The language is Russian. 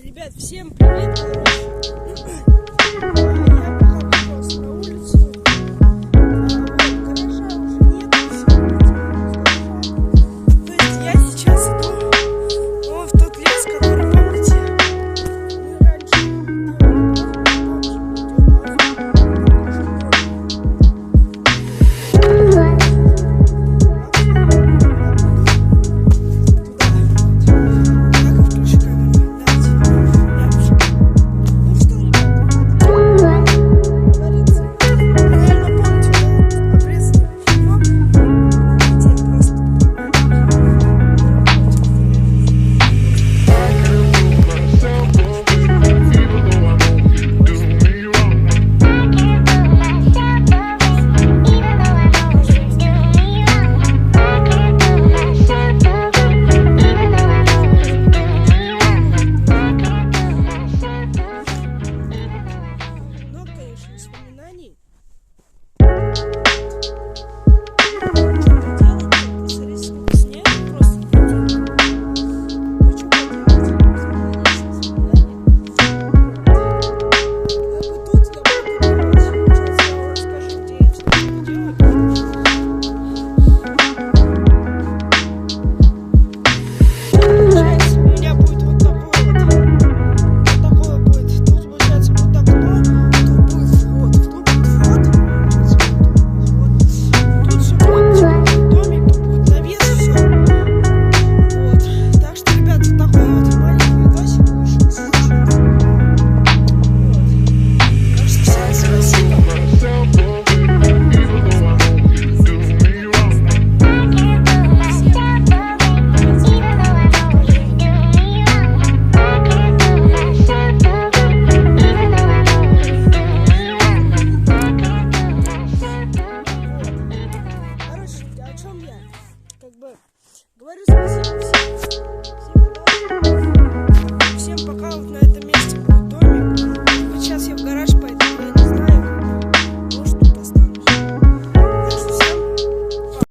Ребят, всем привет, короче. Я пока выбрался на улицу. Гаража уже нет, то есть я сейчас иду в тот лес, который, помните, мы раньше воспоминаний. Говорю спасибо всем.